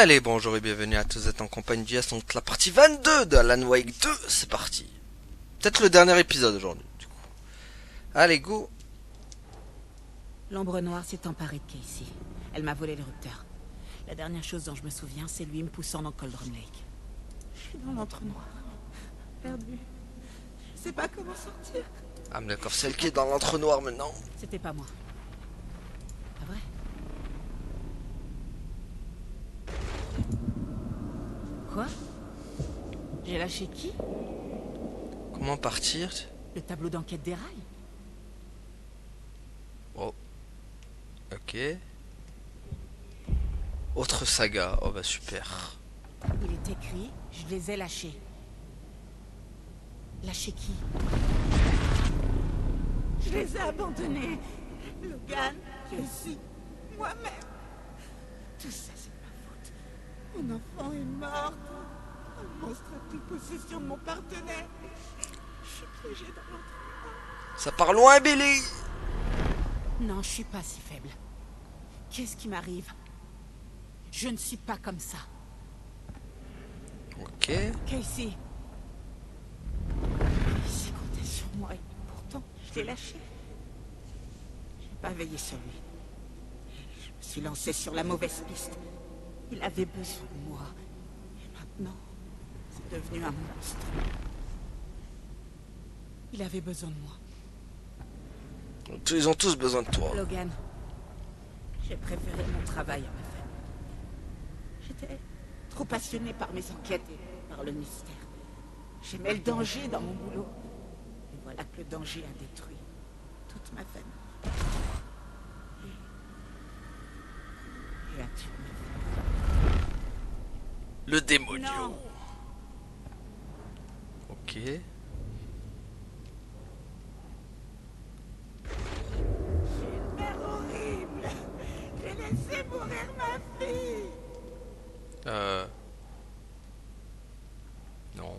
Allez, bonjour et bienvenue à tous, vous êtes en compagnie d'Ias, donc la partie 22 de Alan Wake 2, c'est parti. Peut-être le dernier épisode aujourd'hui, du coup. Allez, go. L'ombre noire s'est emparée de Casey. Elle m'a volé le rupteur. La dernière chose dont je me souviens, c'est lui me poussant dans Cauldron Lake. Je suis dans l'entre-noir. Perdu. Je sais pas comment sortir. Ah, mais d'accord, celle qui est dans l'entre-noir maintenant. C'était pas moi. Pas vrai? Quoi? J'ai lâché qui? Comment partir? Le tableau d'enquête des rails? Oh. Ok. Autre saga, oh bah super. Il est écrit, je les ai lâchés. Lâché qui? Je les ai abandonnés. Logan, Casey, moi-même. Tout ça, c'est ma faute. Mon enfant est mort. Un monstre a pris possession de mon partenaire. Je suis piégée dans l'entre. Ça part loin, Billy. Non, je suis pas si faible. Qu'est-ce qui m'arrive? Je ne suis pas comme ça. Ok. Casey. Casey comptait sur moi et pourtant, je l'ai lâché. J'ai pas veillé sur lui. Je me suis lancée sur la mauvaise piste. Il avait besoin de moi. Et maintenant, c'est devenu un monstre. Il avait besoin de moi. Ils ont tous besoin de toi. Logan, j'ai préféré mon travail à ma famille. J'étais trop passionnée par mes enquêtes et par le mystère. J'aimais le danger dans mon boulot. Et voilà que le danger a détruit toute ma famille. Et a tué ma famille. Le démonio. Non. Ok. J'ai une mère horrible. J'ai laissé mourir ma fille. Non.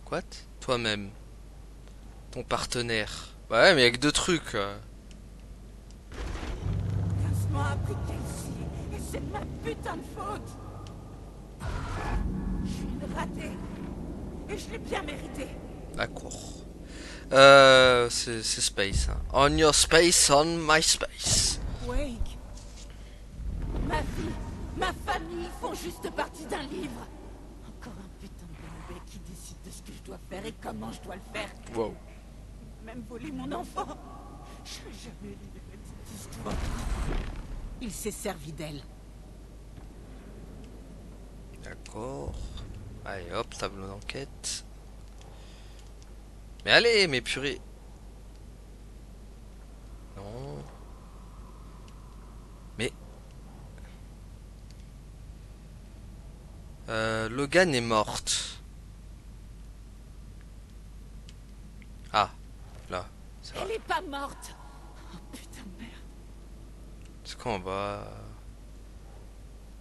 Quoi? Toi-même. Ton partenaire. Ouais, mais avec deux trucs. Lancement a pris Casey. Et c'est de ma putain de faute. Je suis une ratée. Et je l'ai bien mérité. D'accord. C'est space. Hein. On your space, on my space. Wake. Ma vie, ma famille font juste partie d'un livre. Encore un putain de bébé qui décide de ce que je dois faire et comment je dois le faire. Wow. Même voler mon enfant. Je n'ai jamais libéré de cette histoire. Il s'est servi d'elle. D'accord. Allez hop, tableau d'enquête. Mais allez, mais purée. Non. Mais. Logan est morte. Ah, là. C'est Elle vrai. est pas morte. Oh putain de merde. Est-ce qu'on va.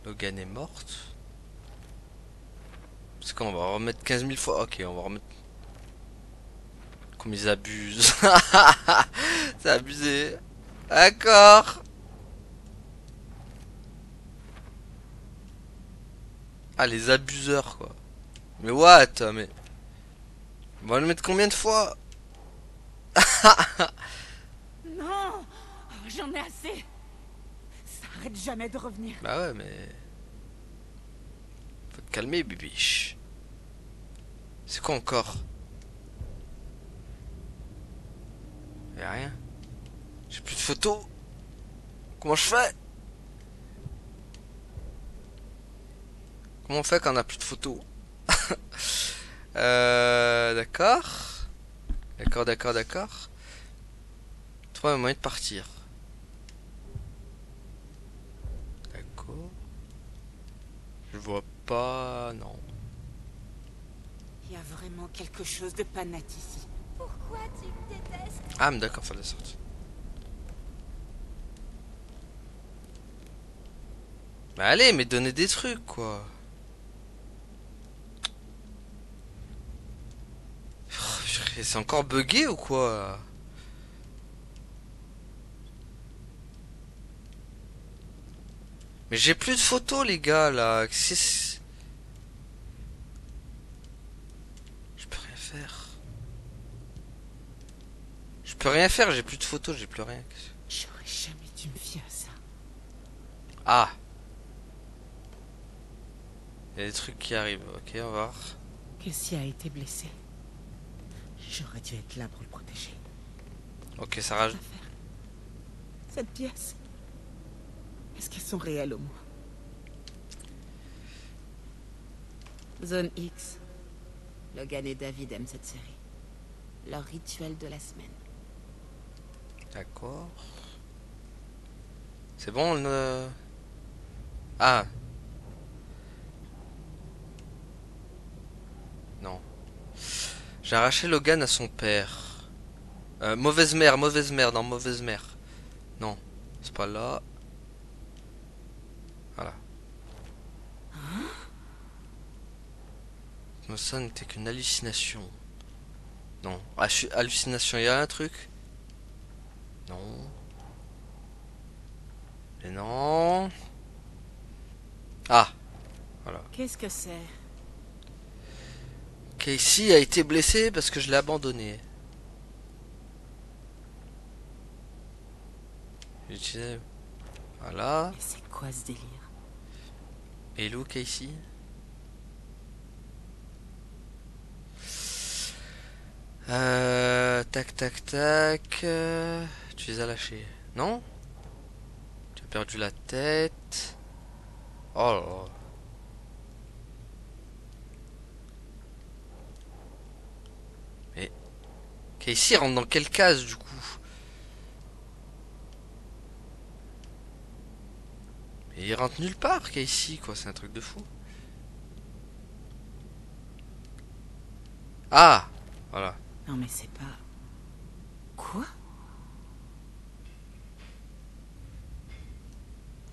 Logan est morte. Est-ce qu'on va remettre 15 000 fois. Ok, on va remettre. Comme ils abusent. C'est abusé. D'accord. Ah, les abuseurs, quoi. Mais what? Mais. On va le mettre combien de fois? Non. Oh, j'en ai assez. Ça arrête jamais de revenir. Bah ouais, mais. Faut te calmer, bibiche. C'est quoi encore? Y'a rien. J'ai plus de photos. Comment je fais? Comment on fait quand on a plus de photos? D'accord. D'accord, d'accord, d'accord. Trouve un moyen de partir. D'accord. Je vois pas... Non. Il y a vraiment quelque chose de pas net ici. Pourquoi tu me détestes? Ah, mais d'accord, fallait sortir. Bah allez, mais donnez des trucs, quoi. C'est encore bugué ou quoi? Mais j'ai plus de photos, les gars, là. Je peux rien faire. Je peux rien faire, j'ai plus de photos, j'ai plus rien. J'aurais jamais dû me fier à ça. Ah. Il y a des trucs qui arrivent. Ok, on va voir. Cassie a été blessé. J'aurais dû être là pour le protéger. Ok, ça rajoute. L'affaire. Cette pièce. Est-ce qu'elles sont réelles au moins? Zone X. Logan et David aiment cette série. Leur rituel de la semaine. D'accord. C'est bon, Ah. Non. J'ai arraché Logan à son père. Mauvaise mère, non, mauvaise mère. Non, c'est pas là. Voilà. Mais ça n'était qu'une hallucination. Non. Hallucination, il y a un truc? Non. Mais non. Ah. Voilà. Qu'est-ce que c'est? Casey a été blessé parce que je l'ai abandonné. J'utilisais... Voilà. Mais c'est quoi ce délire? Hello Casey. Tac tac tac. Tu les as lâchés. Non? Tu as perdu la tête. Oh là là. Mais Casey rentre dans quelle case du coup? Mais il rentre nulle part Casey quoi, c'est un truc de fou. Ah! Voilà. Non mais c'est pas... Quoi?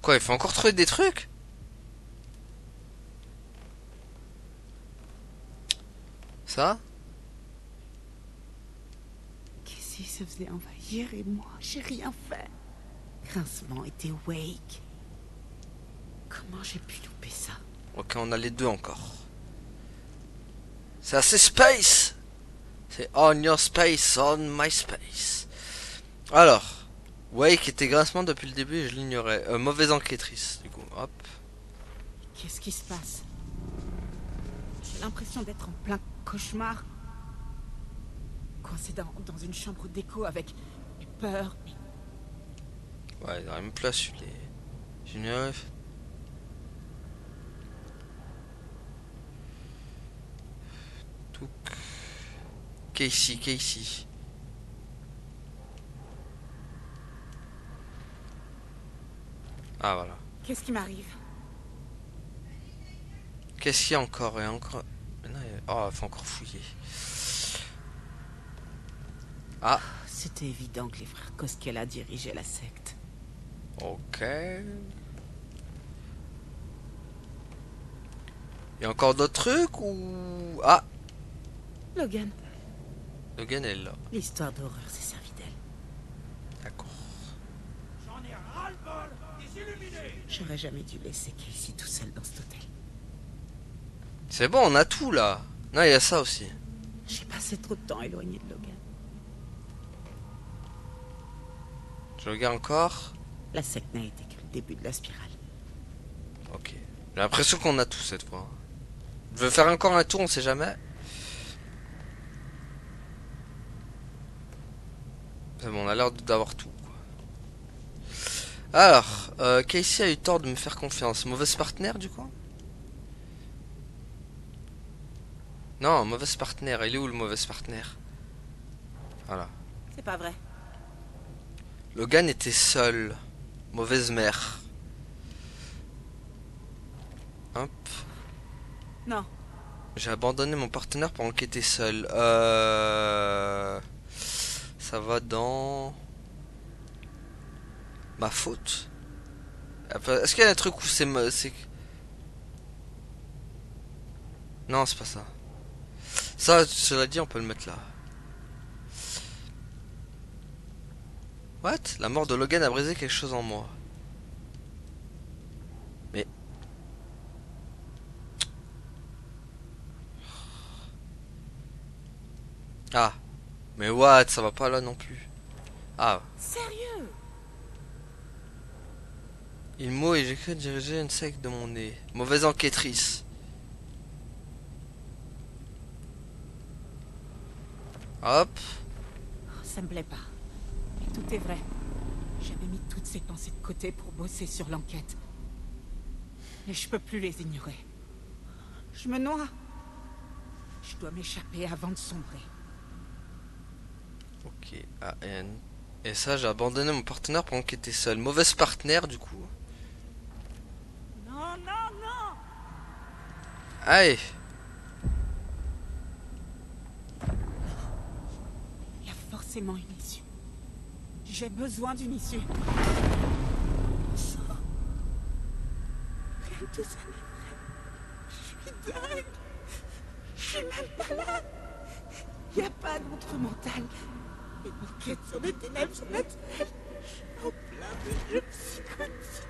Quoi, il faut encore trouver des trucs? Ça? Cassie se faisait envahir et moi, j'ai rien fait. Grincement était Wake. Comment j'ai pu louper ça? Ok, on a les deux encore. C'est assez space! C'est on your space, on my space. Alors, Wake était grincement depuis le début et je l'ignorais. Mauvaise enquêtrice, du coup. Hop. Qu'est-ce qui se passe? J'ai l'impression d'être en plein cauchemar. Coincé dans une chambre d'écho avec mes peurs. Ouais, il aurait même plus à suivre les juniors. Touk. Casey. Ah voilà. Qu'est-ce qui m'arrive? Qu'est-ce qu'il y a encore et encore? Mais non, oh, il faut encore fouiller. Ah. C'était évident que les frères Koskela dirigeaient la secte. Ok. Il y a encore d'autres trucs ou... Ah. Logan. Logan est là. L'histoire d'horreur s'est servie d'elle. D'accord. J'en ai ras-le-bol des illuminés. J'aurais jamais dû laisser Casey tout seul dans cet hôtel. C'est bon, on a tout là. Non, il y a ça aussi. J'ai passé trop de temps éloigné de Logan. Je regarde encore. La secte n'a été que le début de la spirale. Ok. J'ai l'impression qu'on a tout cette fois. Je veux faire encore un tour, on sait jamais. C'est bon, on a l'air d'avoir tout. Quoi. Alors, Casey a eu tort de me faire confiance. Mauvaise partenaire du coup? Non, mauvaise partenaire. Il est où le mauvais partenaire? Voilà. C'est pas vrai. Logan était seul. Mauvaise mère. Hop. Non. J'ai abandonné mon partenaire pour enquêter seul. Ça va dans... Ma faute. Est-ce qu'il y a un truc où c'est... Non, c'est pas ça. Ça, cela dit, on peut le mettre là. What? La mort de Logan a brisé quelque chose en moi. Mais what, ça va pas là non plus. Ah, Sérieux? il m'a et j'ai cru diriger une secte de mon nez. Mauvaise enquêtrice. Hop. Oh, ça me plaît pas. Mais tout est vrai. J'avais mis toutes ces pensées de côté pour bosser sur l'enquête. Et je peux plus les ignorer. Je me noie. Je dois m'échapper avant de sombrer. Ok, AN. Et ça, j'ai abandonné mon partenaire pour enquêter seul. Mauvaise partenaire du coup. Non, non, non! Aïe. Il y a forcément une issue. J'ai besoin d'une issue. Ça. Rien de tout ça n'est vrai. Je suis dingue. Je suis même malade. Il n'y a pas d'autre mental. Une enquête sur des ténèbres surnaturelles. En plein milieu psychotique.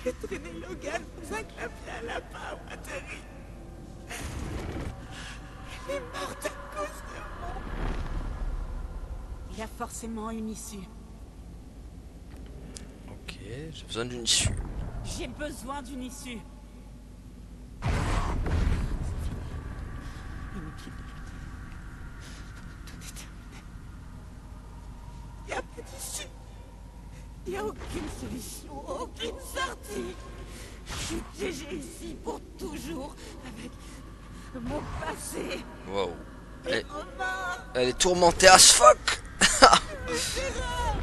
J'ai traîné Logan dans un clapier à lapin à Watery. Elle est morte à cause de moi. Il y a forcément une issue. Ok, j'ai besoin d'une issue. J'ai besoin d'une issue. Inutile de lutter. Tout est terminé. Il n'y a pas d'issue. Il n'y a aucune solution, aucune sortie. Je suis piégée ici pour toujours avec mon passé. Wow. Mes remords, Elle est tourmentée as fuck. mes erreurs.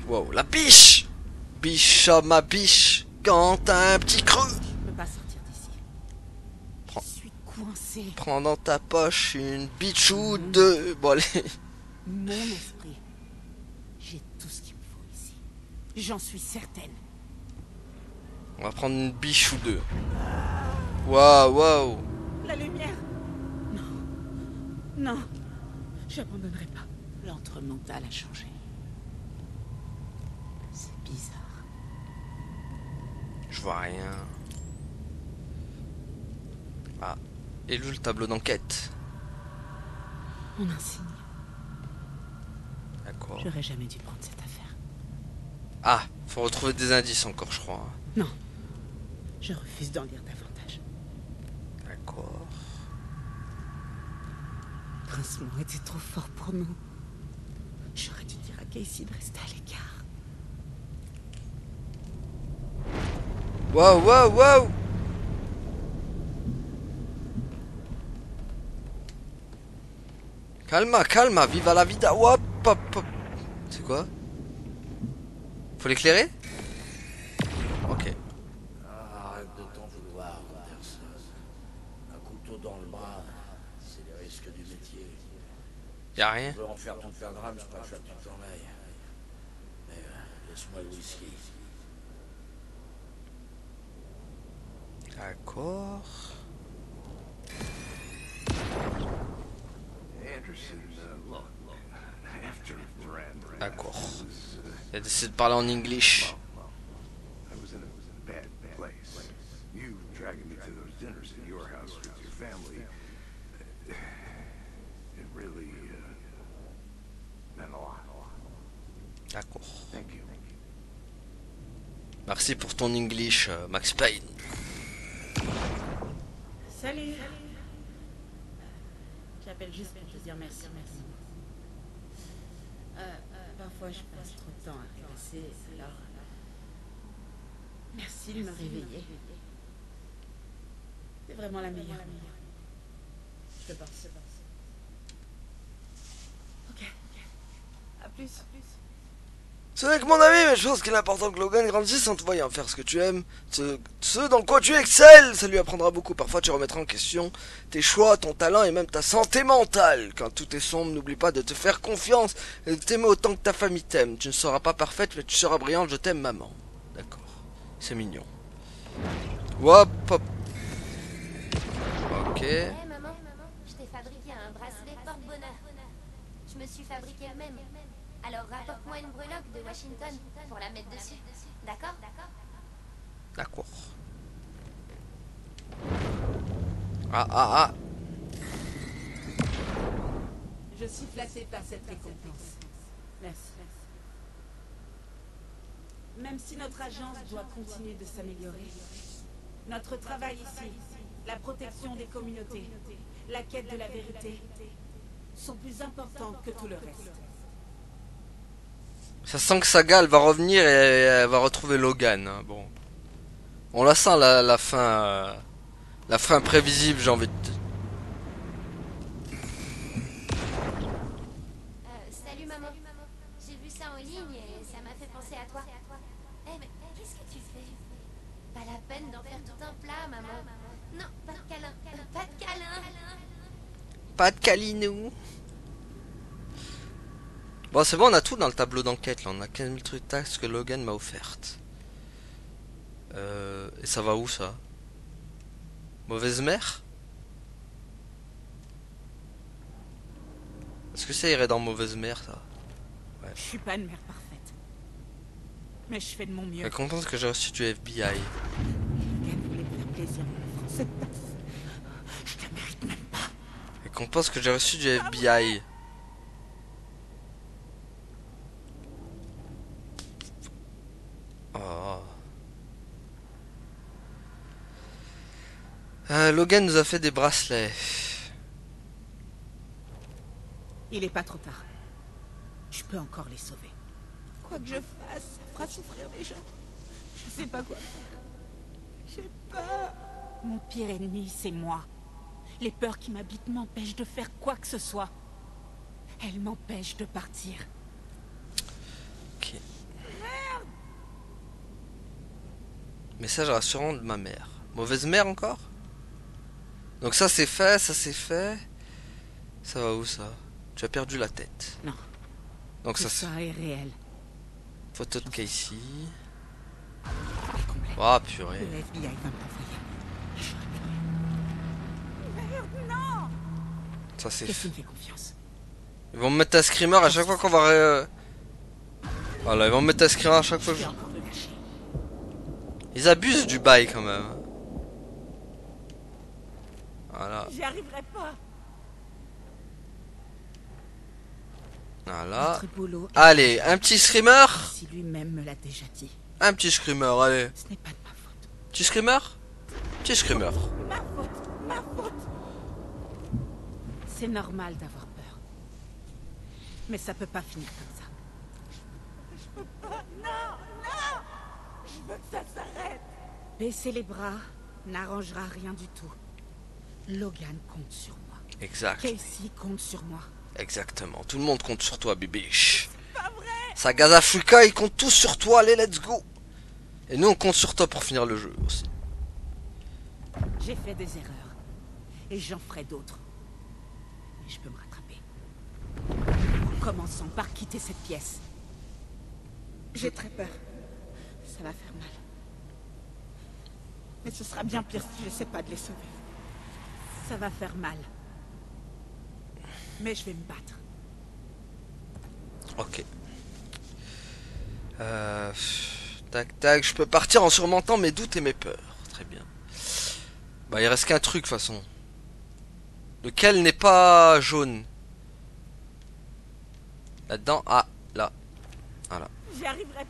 Wow, la biche. Biche à ma biche. Quand t'as un petit creux. Je ne peux pas sortir d'ici. Prends. Je suis coincée. Prends dans ta poche une biche ou deux. Bon allez. Mon esprit. J'ai tout ce qu'il me faut ici. J'en suis certaine. On va prendre une biche ou deux. Waouh, waouh. La lumière. Non. Non. J'abandonnerai pas. L'entre mental a changé. C'est bizarre. Je vois rien. Ah. Et où le tableau d'enquête? Mon insigne. D'accord. J'aurais jamais dû prendre cette affaire. Ah, faut retrouver des indices encore, je crois. Non. Je refuse d'en lire davantage. D'accord. Pincement était trop fort pour nous. J'aurais dû dire à Casey de rester à l'écart. Waouh, waouh, waouh. Calma, calma, viva la vida. Hop, hop, hop. C'est quoi? Faut l'éclairer? Ok. Arrête de t'en vouloir, Anderson. Un couteau dans le bras, c'est les risques du métier. Y'a rien. Tu veux en faire ton pentagramme, je préfère que tu t'en ailles. Mais laisse-moi le whisky. D'accord. D'accord. Il a décidé de parler en English. I was in a bad place. You dragging me to those dinners at your house with your family, it really meant a lot. D'accord. Thank you. Merci pour ton English, Max Payne. Salut. J'appelle juste pour te dire merci. Parfois, je passe trop de temps à répasser, alors... Merci de me réveiller. C'est vraiment la meilleure. Je te passe. Ok. À plus. C'est vrai que mon ami, mais je pense qu'il est important que Logan grandisse en te voyant faire ce que tu aimes, ce dans quoi tu excelles, ça lui apprendra beaucoup. Parfois tu remettras en question tes choix, ton talent et même ta santé mentale. Quand tout est sombre, n'oublie pas de te faire confiance et de t'aimer autant que ta famille t'aime. Tu ne seras pas parfaite, mais tu seras brillante, je t'aime maman. D'accord, c'est mignon. Hop, hop. Ok. Hé maman, je t'ai fabriqué un bracelet porte-bonheur. Je me suis fabriqué le même. Alors rapporte-moi une breloque de Washington pour la mettre dessus. D'accord? D'accord. Ah. Je suis flattée par cette récompense. Merci. Même si notre agence doit continuer de s'améliorer, notre travail ici, la protection des communautés, la quête de la vérité, sont plus importantes que tout le reste. Ça sent que Saga elle va revenir et elle va retrouver Logan. Hein. Bon, on la sent la fin prévisible, j'ai envie de. Salut maman. J'ai vu ça en ligne et ça m'a fait penser à toi. Eh mais qu'est-ce que tu fais? Pas la peine d'en faire tout un plat, maman. Non, pas de câlin. Pas de câlin. Pas de calinou. Bon, c'est bon, on a tout dans le tableau d'enquête là. On a 15 000 trucs de taxes que Logan m'a offertes. Et ça va où ça? Mauvaise mère? Est-ce que ça irait dans mauvaise mère ça? Ouais. Je suis pas une mère parfaite. Mais je fais de mon mieux. Récompense que j'ai reçu du FBI. Logan voulait me faire plaisir en offrant cette tasse. Je te mérite même pas. Récompense que j'ai reçu du FBI. Oh. Logan nous a fait des bracelets. Il est pas trop tard. Je peux encore les sauver. Quoi que je fasse, ça fera souffrir les gens. Je sais pas quoi faire. J'ai peur. Mon pire ennemi, c'est moi. Les peurs qui m'habitent m'empêchent de faire quoi que ce soit. Elles m'empêchent de partir. Ok. Message rassurant de ma mère. Mauvaise mère encore? Donc ça c'est fait, ça c'est fait. Ça va où ça? Tu as perdu la tête. Non. Donc ça Tout c'est... ça est réel. Photo de Casey. C'est complet. Ah purée. Le FBI va m'envoyer. Merde, non! Ça c'est Qu'est-ce fait. qui me fait confiance? Ils vont me mettre un screamer à chaque fois qu'on va... Voilà, ils vont me mettre un screamer à chaque fois Je que vais je... encore le lâcher. Ils abusent du bail quand même. Voilà. J'y arriverai pas. Voilà. Notre boulot est Allez, un petit screamer. si lui-même me l'a déjà dit. Un petit screamer, allez. Ce n'est pas de ma faute. Petit screamer. Petit screamer. Ma faute, ma faute. C'est normal d'avoir peur. Mais ça peut pas finir comme ça. Je peux pas. Non, non. Je veux que ça s'arrête. Baisser les bras n'arrangera rien du tout. Logan compte sur moi. Exact. Casey compte sur moi. Exactement. Tout le monde compte sur toi, bibiche. Pas vrai. Saga Africa, ils comptent tous sur toi. Allez, let's go. Et nous, on compte sur toi pour finir le jeu aussi. J'ai fait des erreurs. Et j'en ferai d'autres. Mais je peux me rattraper. En commençant par quitter cette pièce. J'ai très peur. Ça va faire mal. Mais ce sera bien pire si je sais pas de les sauver. Ça va faire mal. Mais je vais me battre. Ok. Tac, tac. Je peux partir en surmontant mes doutes et mes peurs. Très bien. Bah, il reste qu'un truc, de toute façon. Lequel n'est pas jaune? Là-dedans. Ah, là. Voilà. J'y arriverai.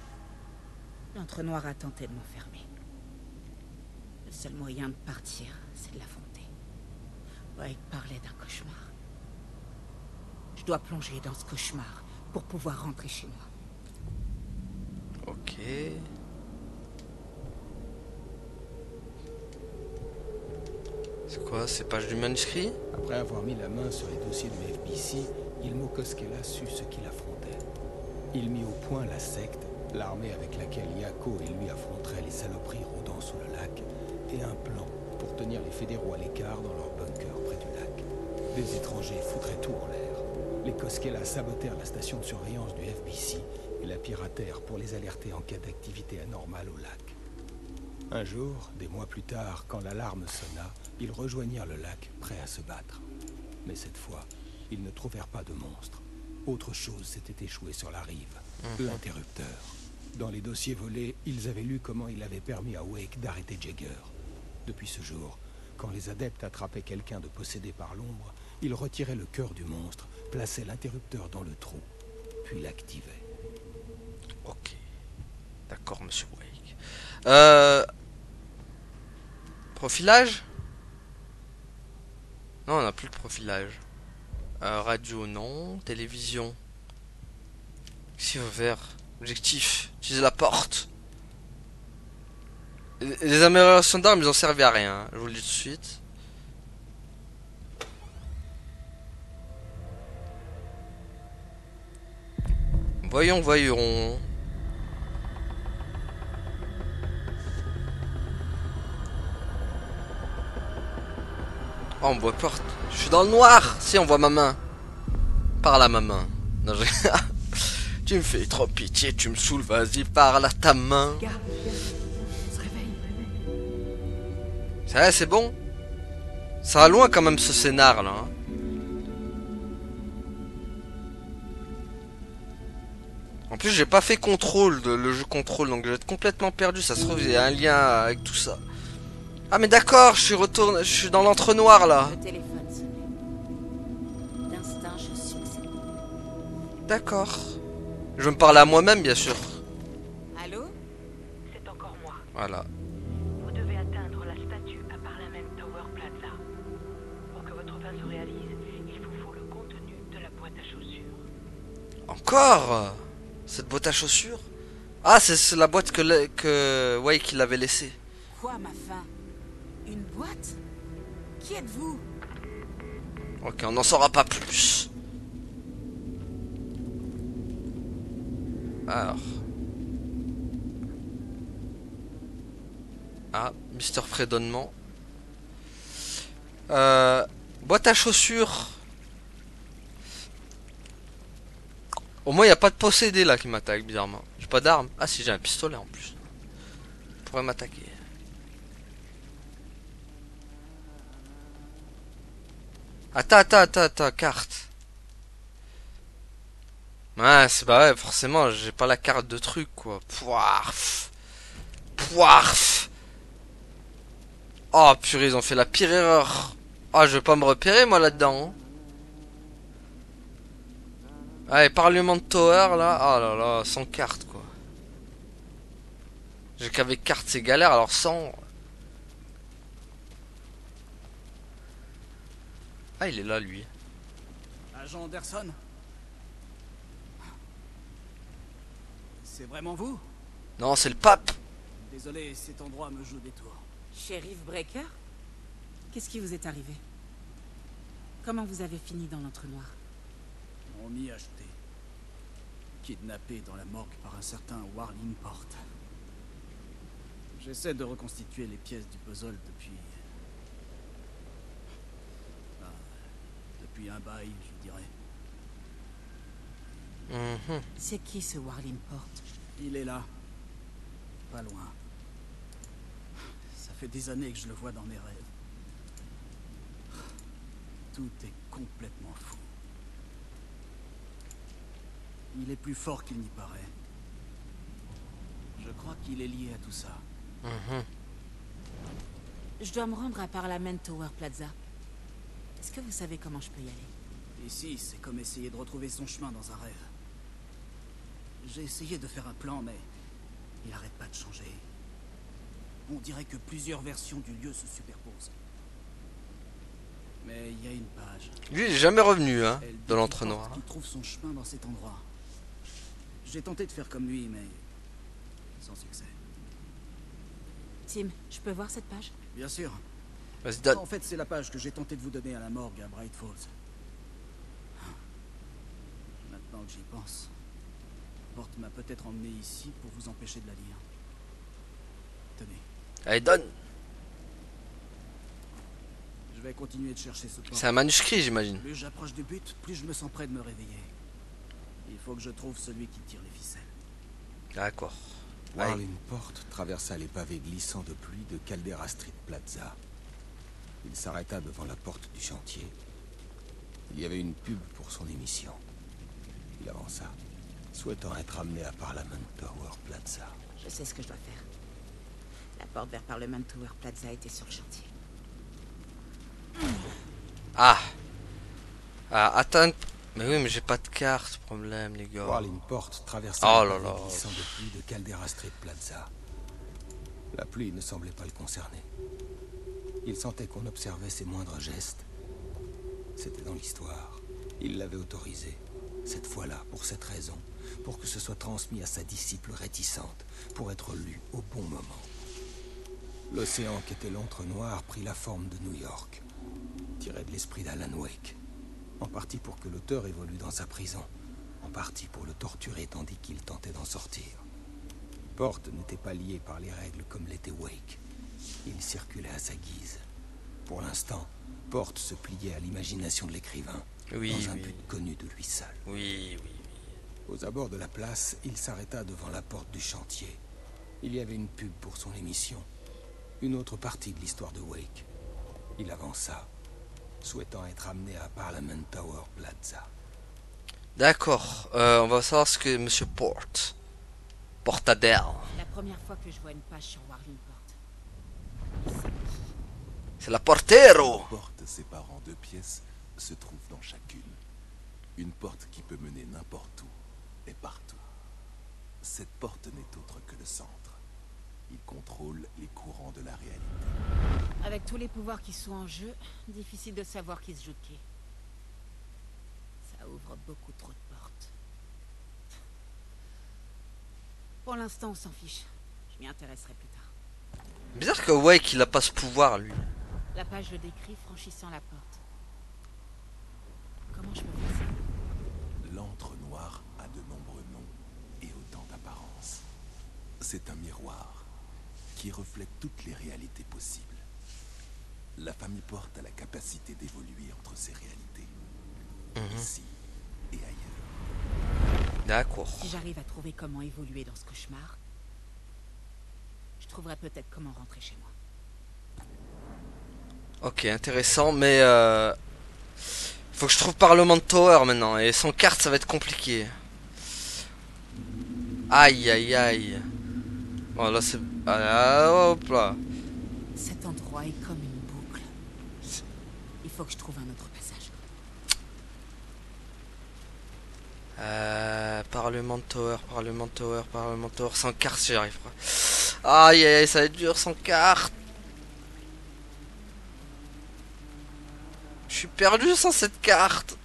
L'entre-noir a tenté de m'enfermer. Le seul moyen de partir, c'est de l'affronter. Wake parlait d'un cauchemar. Je dois plonger dans ce cauchemar pour pouvoir rentrer chez moi. Ok. C'est quoi? C'est page du manuscrit? Après avoir mis la main sur les dossiers du FBC, Ilmo Koskela sut ce qu'il affrontait. Il mit au point la secte, l'armée avec laquelle Yako et lui affronteraient les saloperies rôdant sous le lac, et un plan pour tenir les fédéraux à l'écart dans leur bunker près du lac. Des étrangers foutraient tout en l'air. Les Koskela sabotèrent la station de surveillance du FBC et la piratèrent pour les alerter en cas d'activité anormale au lac. Un jour, des mois plus tard, quand l'alarme sonna, ils rejoignirent le lac, prêts à se battre. Mais cette fois, ils ne trouvèrent pas de monstre. Autre chose s'était échoué sur la rive. L'interrupteur. Dans les dossiers volés, ils avaient lu comment il avait permis à Wake d'arrêter Jagger. Depuis ce jour, quand les adeptes attrapaient quelqu'un de possédé par l'ombre, Il retirait le cœur du monstre, plaçait l'interrupteur dans le trou, puis l'activait. Ok. D'accord, monsieur Wake. Profilage? Non, on n'a plus de profilage. Radio, non. Télévision. Qu'est-ce qu'il faut faire? Objectif. Utiliser la porte. Les améliorations d'armes, ils ont servi à rien. Hein. Je vous le dis tout de suite. Voyons. Oh, on me voit pas. Je suis dans le noir. Si, on voit ma main. Par là, ma main. Non, je... Tu me fais trop pitié, tu me saoules. Vas-y, parle à ta main. Regarde, on se réveille. Ça va, c'est bon. Ça va loin quand même ce scénar là. Hein. En plus, j'ai pas fait contrôle le jeu contrôle, donc je vais être complètement perdu. Ça se trouve, il y a un lien avec tout ça. Ah, mais d'accord, je suis dans l'entre-noir là. Le téléphone sonnait. D'instinct, je succède. D'accord. Je me parle à moi-même, bien sûr. Allô? C'est encore moi. Voilà. Vous devez atteindre la statue à Parliament Tower Plaza. Pour que votre fin se réalise, il vous faut le contenu de la boîte à chaussures. Encore cette boîte à chaussures? Ah, c'est la boîte que Wake il avait laissée. Quoi, ma fin? Une boîte? Qui êtes-vous? Ok, on n'en saura pas plus. Alors. Ah, Mister Fredonnement. Boîte à chaussures. Au moins, il n'y a pas de possédé là qui m'attaque, bizarrement. J'ai pas d'arme. Ah, si, j'ai un pistolet en plus. Il pourrait m'attaquer. Attends, carte. Ouais, c'est pas vrai, forcément, j'ai pas la carte de truc, quoi. Pouarf. Oh, purée, ils ont fait la pire erreur. Oh, je vais pas me repérer, moi, là-dedans. Hein. Allez, Parliament Tower, là. Oh là là, sans carte, quoi. J'ai qu'avec carte, c'est galère, alors sans... Ah, il est là, lui. Agent Anderson? C'est vraiment vous? Non, c'est le pape. Désolé, cet endroit me joue des tours. Sheriff Breaker? Qu'est-ce qui vous est arrivé? Comment vous avez fini dans l'entre-noir? On m'y a acheté. Kidnappé dans la morgue par un certain Warling Port. J'essaie de reconstituer les pièces du puzzle depuis... depuis un bail, je dirais. C'est qui ce Warling Port? Il est là. Pas loin. Ça fait des années que je le vois dans mes rêves. Tout est complètement fou. Il est plus fort qu'il n'y paraît. Je crois qu'il est lié à tout ça. Je dois me rendre à Parliament Tower Plaza. Est-ce que vous savez comment je peux y aller? Ici, c'est comme essayer de retrouver son chemin dans un rêve. J'ai essayé de faire un plan, mais il n'arrête pas de changer. On dirait que plusieurs versions du lieu se superposent. Mais il y a une page. Lui, il est jamais revenu, hein, Elle dit de l'entre-noir. qu'il porte qu'il trouve son chemin dans cet endroit. J'ai tenté de faire comme lui, mais sans succès. Tim, je peux voir cette page? Bien sûr. Vas-y, donne. En fait, c'est la page que j'ai tenté de vous donner à la morgue à Bright Falls. Maintenant que j'y pense, Porte m'a peut-être emmené ici pour vous empêcher de la lire. Tenez. Allez, donne. Je vais continuer de chercher ce port. C'est un manuscrit, j'imagine. Plus j'approche du but, plus je me sens près de me réveiller. Il faut que je trouve celui qui tire les ficelles. D'accord. Warling Port traversa les pavés glissants de pluie de Caldera Street Plaza. Il s'arrêta devant la porte du chantier. Il y avait une pub pour son émission. Il avança, souhaitant être amené à Parliament Tower Plaza. Je sais ce que je dois faire. La porte vers Parliament Tower Plaza était sur le chantier. Ah. Ah, atteindre... Mais oui, mais j'ai pas de carte, problème, les gars. Voir une porte traversée Oh par là là. les glissants de pluie de Caldera Street Plaza. La pluie ne semblait pas le concerner. Il sentait qu'on observait ses moindres gestes. C'était dans l'histoire. Il l'avait autorisé. Cette fois-là, pour cette raison. Pour que ce soit transmis à sa disciple réticente. Pour être lu au bon moment. L'océan qu'était l'antre noir prit la forme de New York. Tiré de l'esprit d'Alan Wake. En partie pour que l'auteur évolue dans sa prison. En partie pour le torturer tandis qu'il tentait d'en sortir. Porte n'était pas lié par les règles comme l'était Wake. Il circulait à sa guise. Pour l'instant, Porte se pliait à l'imagination de l'écrivain. Oui, dans un oui. but connu de lui seul. Oui, oui, oui. Aux abords de la place, il s'arrêta devant la porte du chantier. Il y avait une pub pour son émission. Une autre partie de l'histoire de Wake. Il avança, souhaitant être amené à Parliament Tower Plaza. D'accord, on va savoir ce que Monsieur Portadell. La première fois que je vois une page sur Warling Port. C'est la Portero. Une porte séparant deux pièces se trouve dans chacune. Une porte qui peut mener n'importe où et partout. Cette porte n'est autre que le centre. Il contrôle les courants de la réalité. Avec tous les pouvoirs qui sont en jeu, difficile de savoir qui se joue de qui. Ça ouvre beaucoup trop de portes. Pour l'instant, on s'en fiche. Je m'y intéresserai plus tard. Bizarre que Wake il a pas ce pouvoir lui. La page le décrit franchissant la porte. Comment je peux faire ça? L'antre noir a de nombreux noms et autant d'apparences. C'est un miroir qui reflète toutes les réalités possibles. La famille Porte a la capacité d'évoluer entre ces réalités. Ici et ailleurs. D'accord. Si j'arrive à trouver comment évoluer dans ce cauchemar, je trouverai peut-être comment rentrer chez moi. Ok, intéressant, mais faut que je trouve Parliament Tower maintenant. Et sans carte, ça va être compliqué. Aïe, aïe, aïe. Bon, là, c'est... Ah, hop là. Cet endroit est comme une boucle. Il faut que je trouve un autre passage. Parliament Tower. Sans carte, j'y arrive pas. Aïe, aïe, aïe, ça va être dur sans carte. Je suis perdu sans cette carte.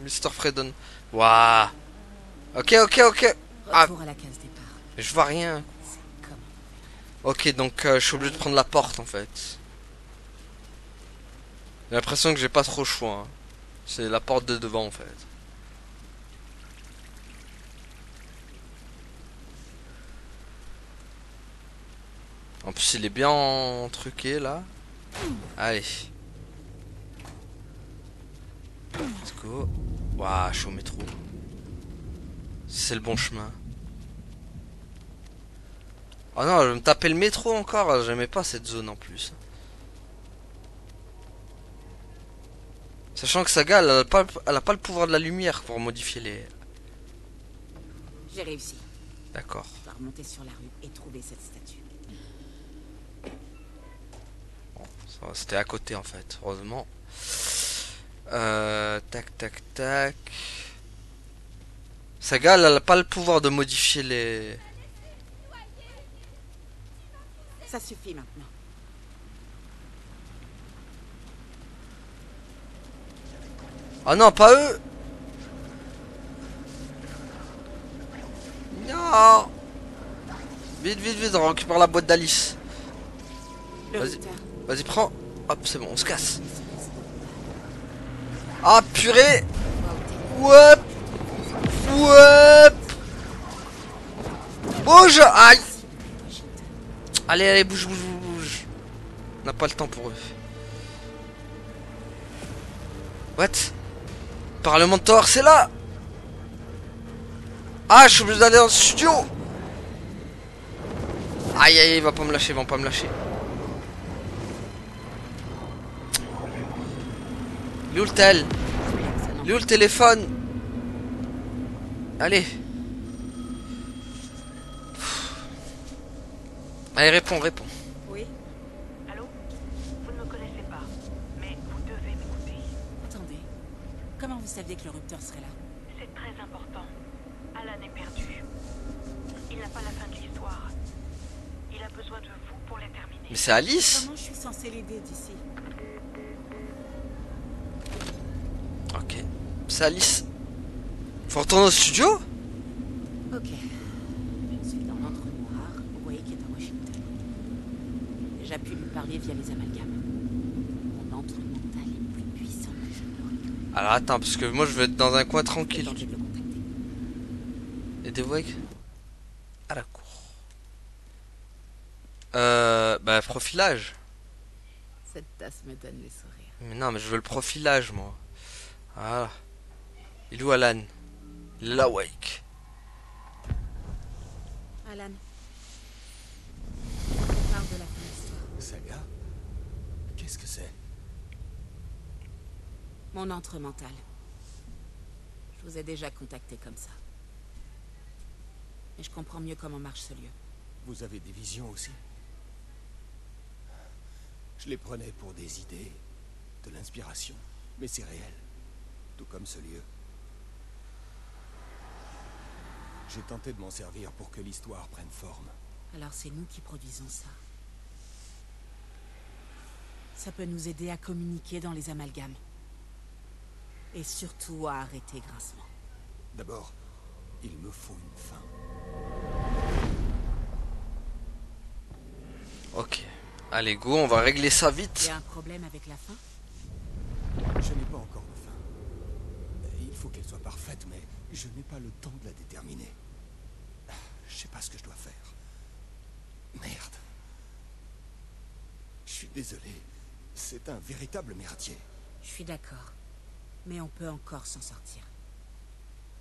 Mr. Fredon. Waouh. Ok. Ah, Retour à la case départ. je vois rien. C'est comme... Ok, donc je suis obligé de prendre la porte en fait. J'ai l'impression que j'ai pas trop le choix. Hein. C'est la porte de devant en fait. En plus il est bien truqué là. Allez. Let's go. Waouh, je suis au métro. C'est le bon chemin. Oh non, je vais me taper le métro encore. J'aimais pas cette zone en plus. Sachant que Saga, elle a pas le pouvoir de la lumière pour modifier les... J'ai réussi. D'accord. Je dois remonter sur la rue et trouver cette statue. Bon, c'était à côté en fait, heureusement. Tac. Saga, elle a pas le pouvoir de modifier les... Ça suffit maintenant. Ah non, pas eux. Non. Vite, on récupère la boîte d'Alice. Vas-y, prends. Hop, c'est bon, on se casse. Ah, purée. Ouais. Bouge. Aïe. Allez, bouge. On n'a pas le temps pour eux. What? Parliament Tower, c'est là. Ah, je suis obligé d'aller dans le studio. Aïe, il va pas me lâcher, Il est où le tel? Il est où le téléphone? Allez. Allez, réponds. Comment vous saviez que le rupteur serait là? C'est très important. Alan est perdu. Il n'a pas la fin de l'histoire. Il a besoin de vous pour la terminer. Mais c'est Alice? Comment je suis censée l'aider d'ici? Ok. C'est Alice. Faut retourner au studio? Ok. Je suis dans l'entre-noir, vous voyez, qui est à Washington. J'ai pu lui parler via les amalgames. Mon entre mental est plus puissant que je ne l'aurais cru. Alors attends, parce que moi je veux être dans un coin J'ai tranquille. tenté de le contacter. Et des voix à la cour. Bah profilage. Cette tasse me donne les sourires. Mais non, mais je veux le profilage moi. Voilà. Il est où Alan? Il est là, Wake. Alan. Parle de la fin de l'histoire. Saga? Qu'est-ce que c'est? Mon entre mental. Je vous ai déjà contacté comme ça. Mais je comprends mieux comment marche ce lieu. Vous avez des visions aussi? Je les prenais pour des idées, de l'inspiration, mais c'est réel. Tout comme ce lieu. J'ai tenté de m'en servir pour que l'histoire prenne forme. Alors c'est nous qui produisons ça. Ça peut nous aider à communiquer dans les amalgames. Et surtout à arrêter Grincement. D'abord, il me faut une fin. Ok. Allez, go, on va régler ça Il vite. y a un problème avec la fin? Je n'ai pas encore de fin. Il faut qu'elle soit parfaite, mais je n'ai pas le temps de la déterminer. Je sais pas ce que je dois faire. Merde. Je suis désolé. C'est un véritable merdier. Je suis d'accord. Mais on peut encore s'en sortir.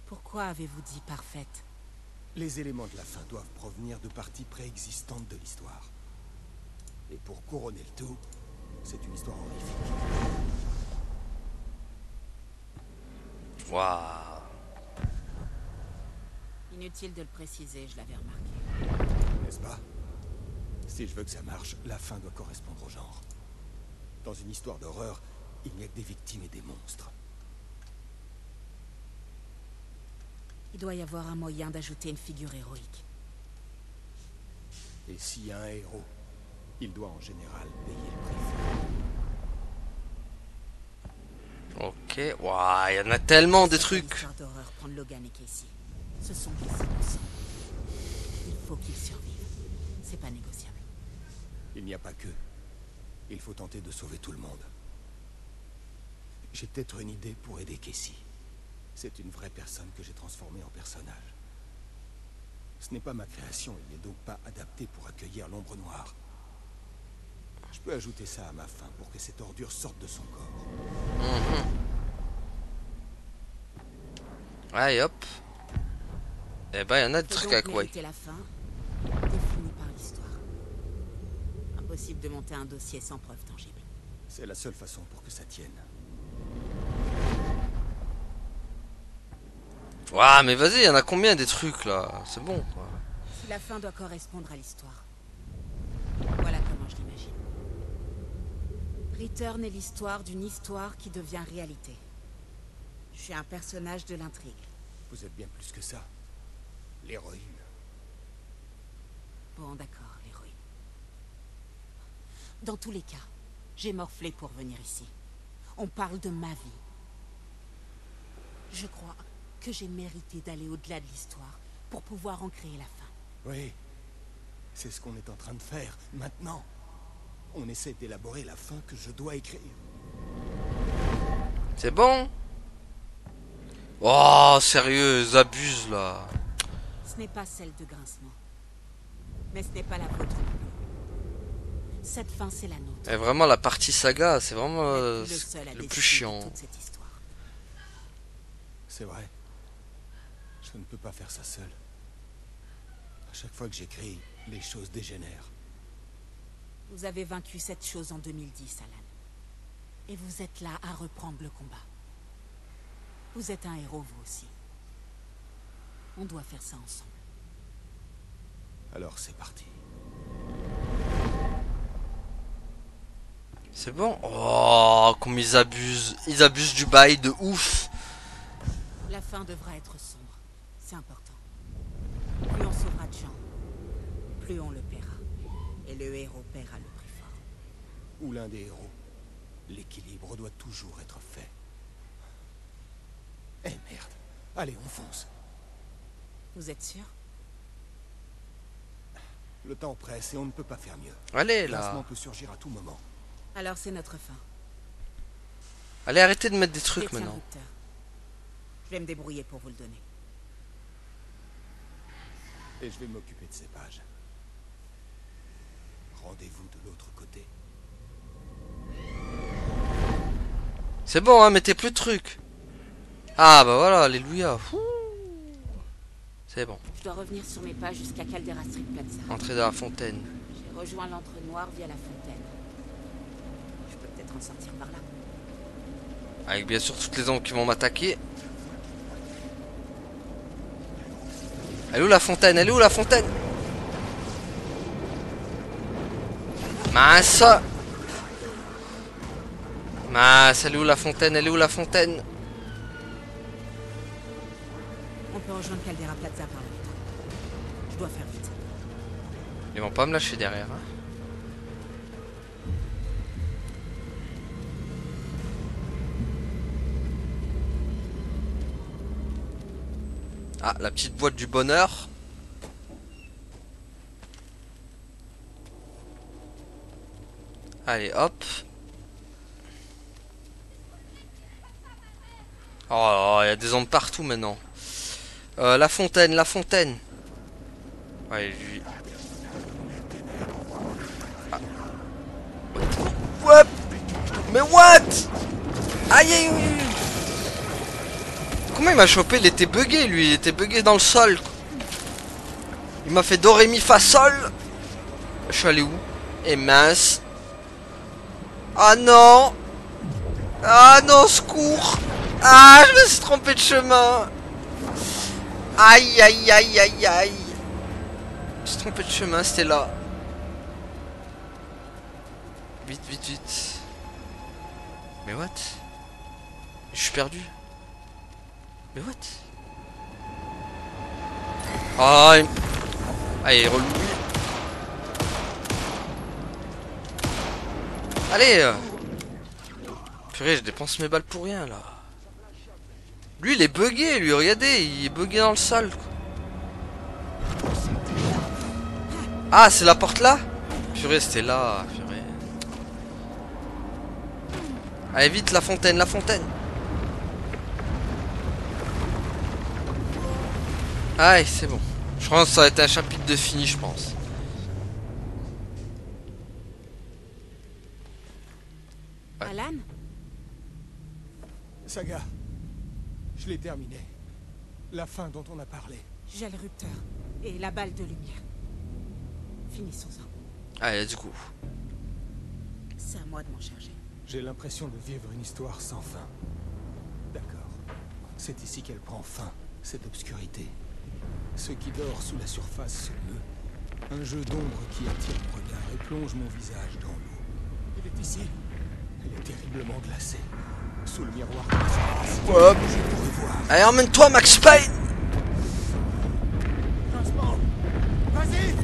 Pourquoi avez-vous dit parfaite? Les éléments de la fin doivent provenir de parties préexistantes de l'histoire. Et pour couronner le tout, c'est une histoire horrifique. Waouh. Inutile de le préciser, je l'avais remarqué. N'est-ce pas? Si je veux que ça marche, la fin doit correspondre au genre. Dans une histoire d'horreur, il n'y a que des victimes et des monstres. Il doit y avoir un moyen d'ajouter une figure héroïque. Et s'il y a un héros, il doit en général payer le prix. Ok. Waouh, il y en a tellement des trucs. Histoire d'horreur, prendre Logan et Casey. Ce sont des innocents. Il faut qu'ils survivent. C'est pas négociable. Il n'y a pas que. Il faut tenter de sauver tout le monde. J'ai peut-être une idée pour aider Casey. C'est une vraie personne que j'ai transformée en personnage. Ce n'est pas ma création, il n'est donc pas adapté pour accueillir l'ombre noire. Je peux ajouter ça à ma fin pour que cette ordure sorte de son corps. Allez, hop. Eh ben, il y en a des Faut trucs donc avec Wake. mériter la fin, définie par l'histoire. Impossible de monter un dossier sans preuve tangible. C'est la seule façon pour que ça tienne. Waouh, mais vas-y, il y en a combien des trucs là? C'est bon quoi. Si la fin doit correspondre à l'histoire. Voilà comment je l'imagine. Return est l'histoire d'une histoire qui devient réalité. Je suis un personnage de l'intrigue. Vous êtes bien plus que ça. L'héroïne. Bon, d'accord, l'héroïne. Dans tous les cas, j'ai morflé pour venir ici. On parle de ma vie. Je crois que j'ai mérité d'aller au-delà de l'histoire pour pouvoir en créer la fin. Oui. C'est ce qu'on est en train de faire, maintenant. On essaie d'élaborer la fin que je dois écrire. C'est bon? Oh, sérieux, ils abusent là. Ce n'est pas celle de Grincement. Mais ce n'est pas la vôtre non plus. Cette fin, c'est la nôtre. Et vraiment, la partie saga, c'est vraiment Le seul à le plus décider chiant. de toute cette histoire. C'est vrai. Je ne peux pas faire ça seul. À chaque fois que j'écris, les choses dégénèrent. Vous avez vaincu cette chose en 2010, Alan. Et vous êtes là à reprendre le combat. Vous êtes un héros, vous aussi. On doit faire ça ensemble. Alors c'est parti. C'est bon? Oh, comme ils abusent. Ils abusent du bail de ouf. La fin devra être sombre. C'est important. Plus on sauvera de gens, plus on le paiera. Et le héros paiera le prix fort. Ou l'un des héros. L'équilibre doit toujours être fait. Eh merde. Allez, on fonce. Vous êtes sûr? Le temps presse et on ne peut pas faire mieux. Allez, Le là. lancement peut surgir à tout moment. Alors c'est notre fin. Allez, arrêtez de mettre des trucs Détiens le maintenant. rupteur. Je vais me débrouiller pour vous le donner. Et je vais m'occuper de ces pages. Rendez-vous de l'autre côté. C'est bon, hein, mettez plus de trucs. Ah, bah voilà, alléluia. C'est bon. Je dois revenir sur mes pas jusqu'à Caldera Street Plaza. Entrez dans la fontaine. J'ai rejoint l'entre-noir via la fontaine. Je peux peut-être en sortir par là. Avec bien sûr toutes les ombres qui vont m'attaquer. Elle est où la fontaine? Elle est où la fontaine? Mince! Mince, elle est où la fontaine? Elle est où la fontaine? On peut rejoindre Caldera Plaza par la vitre. Je dois faire vite. Ils vont pas me lâcher derrière. Hein. Ah, la petite boîte du bonheur. Allez, hop. Oh, il y a des ombres partout maintenant. La fontaine, la fontaine. Ouais, lui. Ah. What? Mais what? Aïe, aïe, aïe. Comment il m'a chopé? Il était bugué, lui. Il était bugué dans le sol. Il m'a fait do, ré, mi, fa, sol. Je suis allé où? Et mince. Ah non. Ah non, secours. Ah, je me suis trompé de chemin. Aïe, aïe, aïe, aïe, aïe. Je me suis trompé de chemin, c'était là. Vite, vite, vite. Mais what? Je suis perdu. Mais what? Oh, il... Allez, relou. Allez. Purée, je dépense mes balles pour rien là. Lui, il est bugué, lui, regardez, il est bugué dans le sol. Ah, c'est la porte là? Purée, c'était là, purée. Allez, vite, la fontaine, la fontaine. Aïe, c'est bon. Je pense que ça va être un chapitre de fini, je pense. Ouais. Alan? Saga, je l'ai terminé. La fin dont on a parlé. J'ai le rupteur et la balle de lumière. Finissons-en. Allez, du coup. C'est à moi de m'en charger. J'ai l'impression de vivre une histoire sans fin. D'accord. C'est ici qu'elle prend fin, cette obscurité. Ce qui dort sous la surface se meut. Un jeu d'ombre qui attire mon regard et plonge mon visage dans l'eau. Il est ici. Elle est terriblement glacée. Sous le miroir de la surface. Hop. Je pourrais voir. Allez, emmène-toi, Max Payne. Vas-y.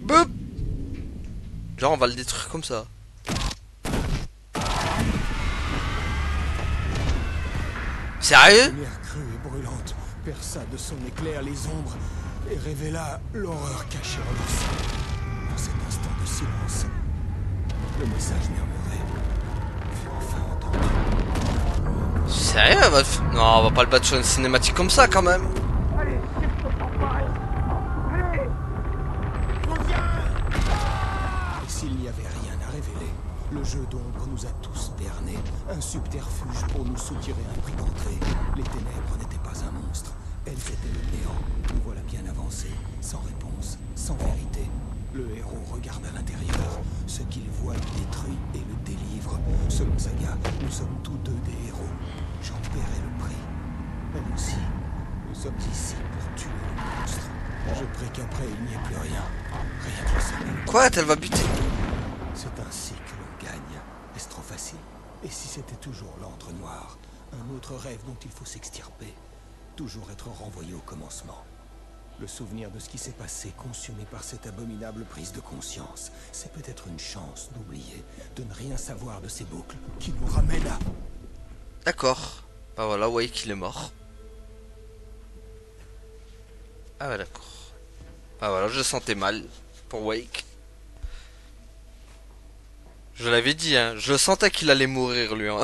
Boop. Genre, on va le détruire comme ça. Sérieux? La lumière crue et brûlante perça de son éclair les ombres et révéla l'horreur cachée en leur sein. Dans cet instant de silence, le message murmuré fut enfin entendu. Sérieux? Non, on va pas le battre sur une cinématique comme ça quand même. Et s'il n'y avait rien à révéler, le jeu d'ombre nous a tous bernés. Un subterfuge pour nous soutirer un prix d'entrée. Les ténèbres n'étaient pas un monstre. Elles étaient le néant. Nous voilà bien avancés, sans réponse, sans vérité. Le héros regarde à l'intérieur. Ce qu'il voit le détruit et le délivre. Selon Saga, nous sommes tous deux des héros. J'en paierai le prix. Elle aussi. Nous sommes ici pour tuer le monstre. Je prie qu'après il n'y ait plus rien. Rien que le sommeil. Quoi? Elle va buter? C'est ainsi que l'on gagne. Est-ce trop facile? Et si c'était toujours l'entre-noir? Un autre rêve dont il faut s'extirper. Toujours être renvoyé au commencement. Le souvenir de ce qui s'est passé, consumé par cette abominable prise de conscience. C'est peut-être une chance d'oublier, de ne rien savoir de ces boucles qui nous ramènent à... D'accord. Bah voilà, Wake il est mort. Ah ouais, d'accord. Ah voilà, je sentais mal pour Wake. Je l'avais dit, hein. Je sentais qu'il allait mourir, lui, hein.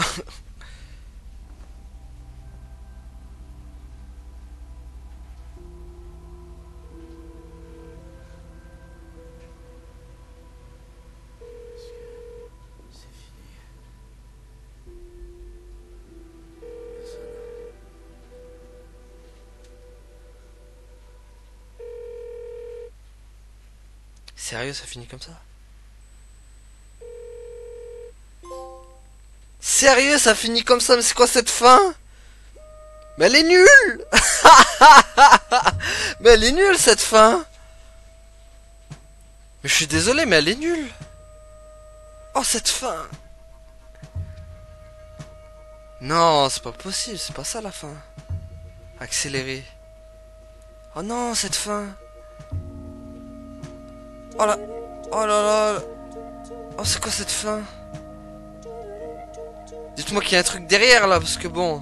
Sérieux, ça finit comme ça? Sérieux, ça finit comme ça? Mais c'est quoi cette fin? Mais elle est nulle. Mais elle est nulle cette fin. Mais je suis désolé, mais elle est nulle. Oh, cette fin. Non, c'est pas possible, c'est pas ça la fin. Accéléré. Oh non, cette fin. Oh là. Oh là là. Oh, c'est quoi cette fin? Dites-moi qu'il y a un truc derrière là, parce que bon...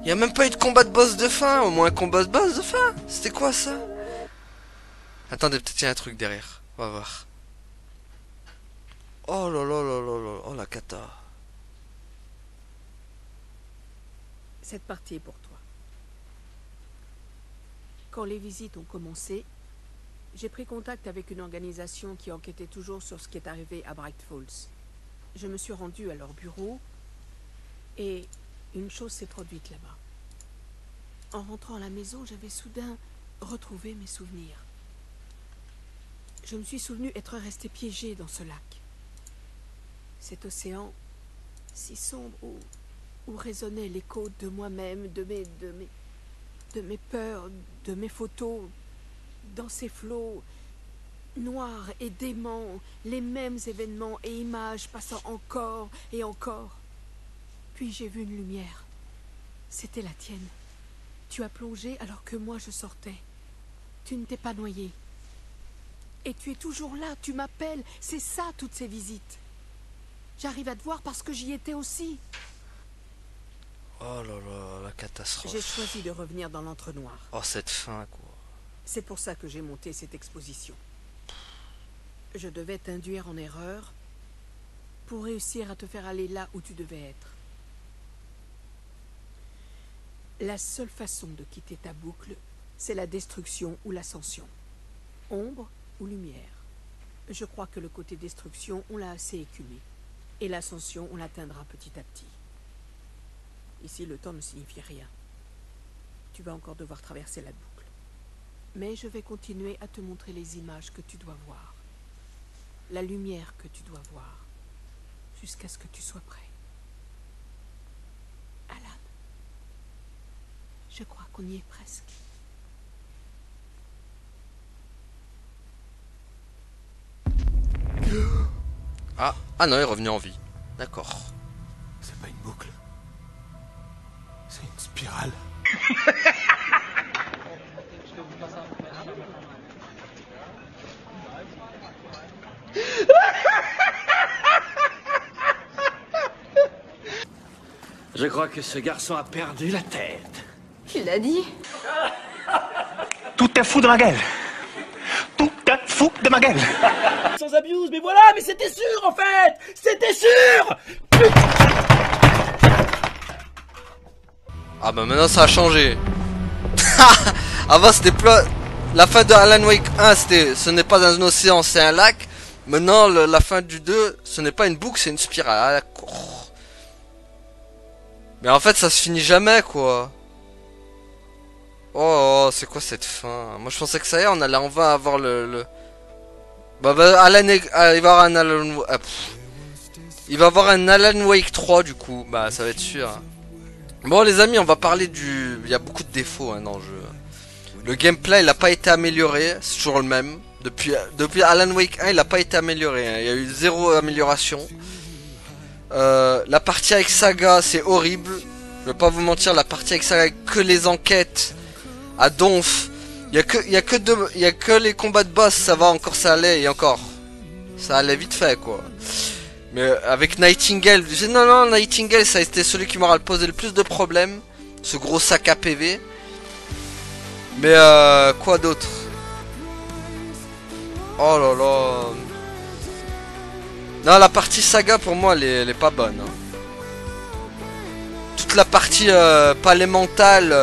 Il y a même pas eu de combat de boss de fin, au moins un combat de boss de fin. C'était quoi ça? Attendez, peut-être qu'il y a un truc derrière. On va voir. Oh là là là là là. Oh la cata. Cette partie est pour toi. Quand les visites ont commencé, j'ai pris contact avec une organisation qui enquêtait toujours sur ce qui est arrivé à Bright Falls. Je me suis rendue à leur bureau et une chose s'est produite là-bas. En rentrant à la maison, j'avais soudain retrouvé mes souvenirs. Je me suis souvenu être resté piégé dans ce lac. Cet océan si sombre où résonnait l'écho de moi-même, de mes peurs, de mes photos, dans ces flots noirs et déments, les mêmes événements et images passant encore et encore. Puis j'ai vu une lumière. C'était la tienne. Tu as plongé alors que moi je sortais. Tu ne t'es pas noyé. Et tu es toujours là, tu m'appelles. C'est ça, toutes ces visites. J'arrive à te voir parce que j'y étais aussi. Oh là là, la catastrophe. J'ai choisi de revenir dans l'entre-noir. Oh, cette fin, quoi. C'est pour ça que j'ai monté cette exposition. Je devais t'induire en erreur pour réussir à te faire aller là où tu devais être. La seule façon de quitter ta boucle, c'est la destruction ou l'ascension. Ombre ou lumière. Je crois que le côté destruction, on l'a assez écumé. Et l'ascension, on l'atteindra petit à petit. Ici, le temps ne signifie rien. Tu vas encore devoir traverser la boucle. Mais je vais continuer à te montrer les images que tu dois voir. La lumière que tu dois voir. Jusqu'à ce que tu sois prêt. Alan. Je crois qu'on y est presque. Ah non, il est revenu en vie. D'accord. C'est pas une boucle. C'est une spirale. Je crois que ce garçon a perdu la tête. Tu l'as dit? Tout est fou de ma gueule. Tout est fou de ma gueule. Sans abuse, mais voilà, mais c'était sûr en fait. C'était sûr. Ah bah maintenant ça a changé. Avant c'était la fin de Alan Wake 1 c'était ce n'est pas un océan, c'est un lac. Maintenant la fin du 2 ce n'est pas une boucle, c'est une spirale. Ah, d'accord. Mais en fait ça se finit jamais quoi. Oh, c'est quoi cette fin? Moi je pensais que ça y est, on allait enfin avoir Alan, il va avoir un Alan... il va avoir un Alan Wake 3 du coup. Bah ça va être sûr. Bon les amis, on va parler du... Il y a beaucoup de défauts hein, dans le jeu. Le gameplay il a pas été amélioré, c'est toujours le même. Depuis Alan Wake 1 il a pas été amélioré hein. Il y a eu zéro amélioration. La partie avec Saga, c'est horrible. Je vais pas vous mentir, la partie avec Saga, avec que les enquêtes à Donf. Il y a que les combats de boss, ça va encore, ça allait, et encore. Ça allait vite fait, quoi. Mais avec Nightingale, non, Nightingale, ça a été celui qui m'aura posé le plus de problèmes. Ce gros sac à PV. Mais quoi d'autre? Oh là là. Non, la partie Saga, pour moi, elle est pas bonne. Hein. Toute la partie palais mental,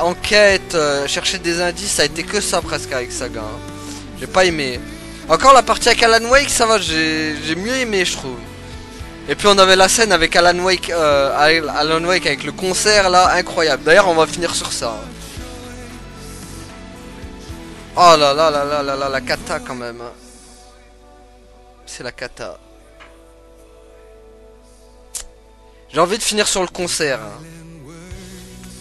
enquête, chercher des indices, ça a été que ça presque avec Saga. Hein. J'ai pas aimé. Encore la partie avec Alan Wake, ça va, j'ai mieux aimé, je trouve. Et puis on avait la scène avec Alan Wake avec le concert là, incroyable. D'ailleurs, on va finir sur ça. Oh là là là là là là, la cata quand même. Hein. C'est la cata. J'ai envie de finir sur le concert. Hein.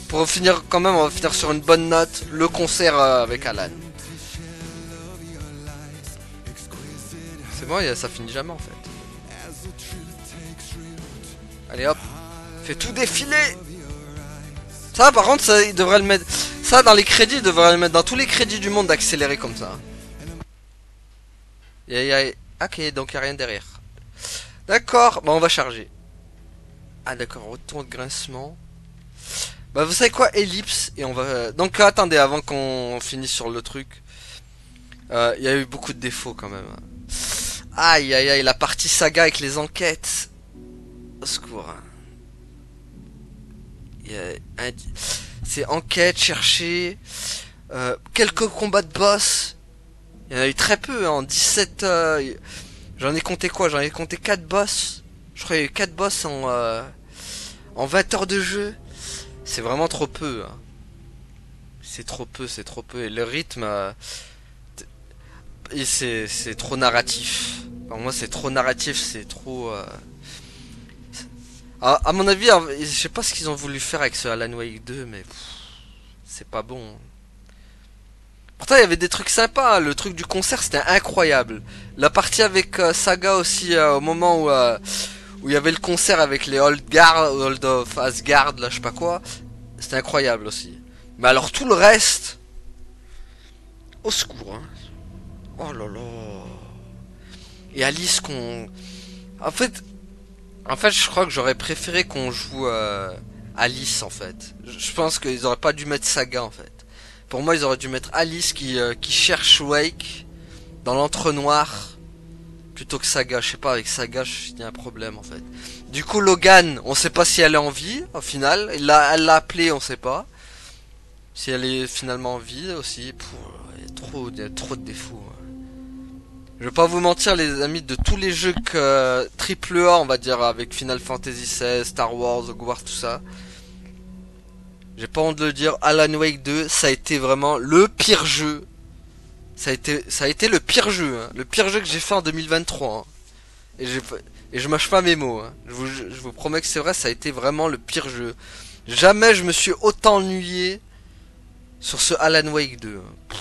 Pour finir quand même, on va finir sur une bonne note. Le concert avec Alan. C'est bon, ça finit jamais en fait. Allez hop. Fais tout défiler. Ça par contre, ça, il devrait le mettre. Ça dans les crédits, il devrait le mettre dans tous les crédits du monde d'accélérer comme ça. Ok, donc il n'y a rien derrière. D'accord, bah on va charger. Ah d'accord, retour de grincement. Bah vous savez quoi, ellipse. Et on va... Donc attendez, avant qu'on finisse sur le truc. Il y a eu beaucoup de défauts quand même. Aïe aïe aïe, la partie saga avec les enquêtes. Au secours. C'est enquête, chercher. Quelques combats de boss. Il y en a eu très peu, hein, en 17... J'en ai compté quoi? J'en ai compté 4 boss. Je crois qu'il y a eu 4 boss en 20 heures de jeu. C'est vraiment trop peu. Hein. C'est trop peu, c'est trop peu. Et le rythme... c'est trop narratif. Pour moi, c'est trop narratif, c'est trop... À mon avis, je sais pas ce qu'ils ont voulu faire avec ce Alan Wake 2, mais... C'est pas bon. Pourtant, il y avait des trucs sympas. Le truc du concert, c'était incroyable. La partie avec Saga aussi, au moment où il y avait le concert avec les Old of Asgard, là, je sais pas quoi. C'était incroyable aussi. Mais alors, tout le reste... Au secours, hein. Oh là là. Et Alice qu'on... En fait, je crois que j'aurais préféré qu'on joue Alice, en fait. Je pense qu'ils auraient pas dû mettre Saga, en fait. Pour moi, ils auraient dû mettre Alice qui cherche Wake dans l'entre-noir plutôt que Saga. Je sais pas, avec Saga, il y a un problème, en fait. Du coup, Logan, on sait pas si elle est en vie, au final. Elle l'a appelée, on sait pas. Si elle est finalement en vie aussi. Il y a trop de défauts. Je vais pas vous mentir, les amis, de tous les jeux que AAA, on va dire, avec Final Fantasy XVI, Star Wars, Hogwarts, tout ça. J'ai pas honte de le dire, Alan Wake 2, ça a été vraiment le pire jeu. Ça a été le pire jeu, hein. Le pire jeu que j'ai fait en 2023. Hein. Et je mâche pas mes mots. Hein. Je vous promets que c'est vrai, ça a été vraiment le pire jeu. Jamais je me suis autant ennuyé sur ce Alan Wake 2. Hein.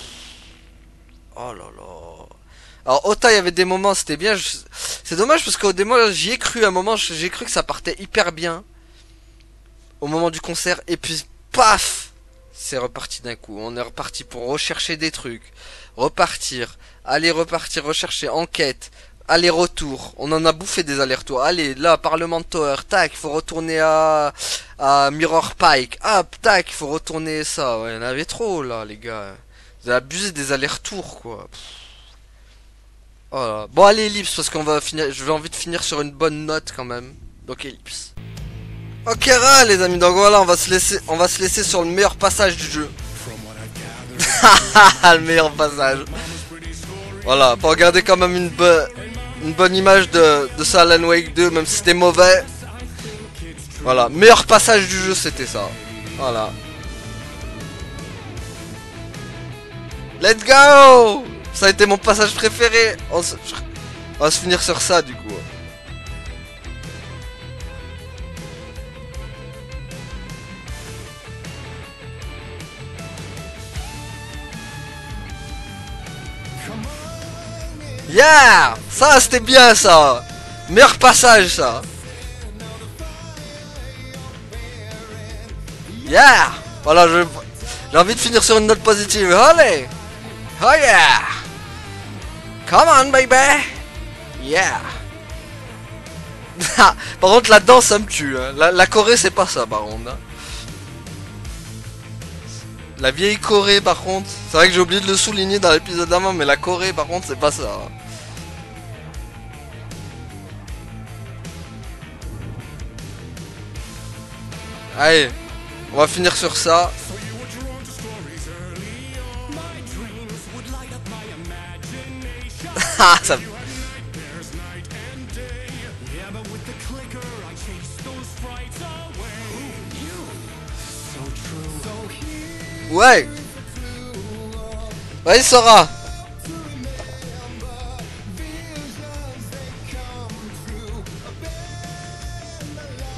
Oh là là. Alors autant il y avait des moments, c'était bien. C'est dommage parce qu'au démo, j'y ai cru à un moment, j'ai cru que ça partait hyper bien. Au moment du concert, et puis paf, c'est reparti d'un coup. On est reparti pour rechercher des trucs, repartir, aller repartir, rechercher, enquête, aller-retour. On en a bouffé des allers-retours. Allez, là, Parlement Tower, tac, il faut retourner à Mirror Pike. Hop, tac, il faut retourner ça. Ouais, il y en avait trop là, les gars. Vous avez abusé des allers-retours, quoi. Voilà. Bon, allez, ellipse, parce qu'on va finir. J'ai envie de finir sur une bonne note quand même. Donc ellipse. Ok, les amis, donc voilà, on va se laisser sur le meilleur passage du jeu. Le meilleur passage. Voilà, pour regarder quand même une bonne image de ce Alan Wake 2, même si c'était mauvais. Voilà, meilleur passage du jeu, c'était ça. Voilà. Let's go! Ça a été mon passage préféré. On va se finir sur ça, du coup. Yeah! Ça, c'était bien, ça! Meilleur passage, ça! Yeah. Voilà, j'ai envie de finir sur une note positive. Allez. Oh yeah. Come on, baby. Yeah. Par contre, la danse, ça me tue. Hein. La Corée, c'est pas ça, par contre. Hein. La vieille Corée, par contre. C'est vrai que j'ai oublié de le souligner dans l'épisode d'avant, mais la Corée, par contre, c'est pas ça. Hein. Allez, on va finir sur ça. Ah, ça... Ouais. Vas-y, Sora.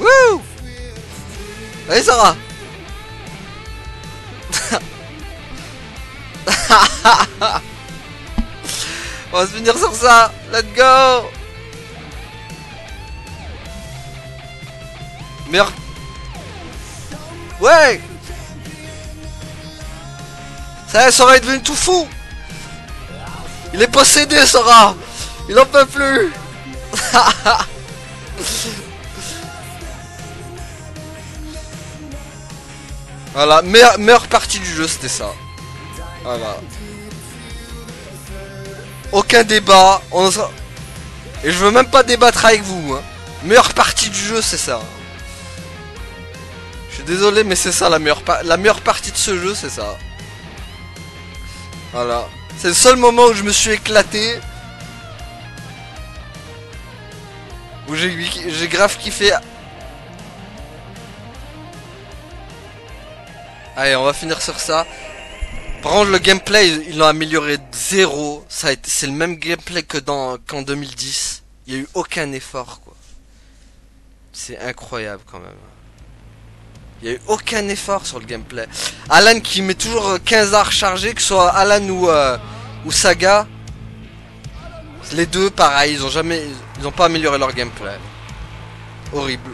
Wouh. Allez, Sora. On va se finir sur ça. Let's go. Merde. Ouais. Ça y est, Sora est devenu tout fou. Il est possédé, Sora. Il en peut plus. Voilà, meilleure partie du jeu, c'était ça. Voilà. Aucun débat. Et je veux même pas débattre avec vous. Hein. Meilleure partie du jeu, c'est ça. Je suis désolé, mais c'est ça la meilleure partie de ce jeu, c'est ça. Voilà. C'est le seul moment où je me suis éclaté. Où j'ai grave kiffé. Allez, on va finir sur ça. Par contre, le gameplay, ils l'ont amélioré de zéro. C'est le même gameplay que qu'en 2010. Il n'y a eu aucun effort, quoi. C'est incroyable, quand même. Il n'y a eu aucun effort sur le gameplay. Alan qui met toujours 15 à recharger, que ce soit Alan ou Saga. Les deux, pareil, ils ont pas amélioré leur gameplay. Horrible.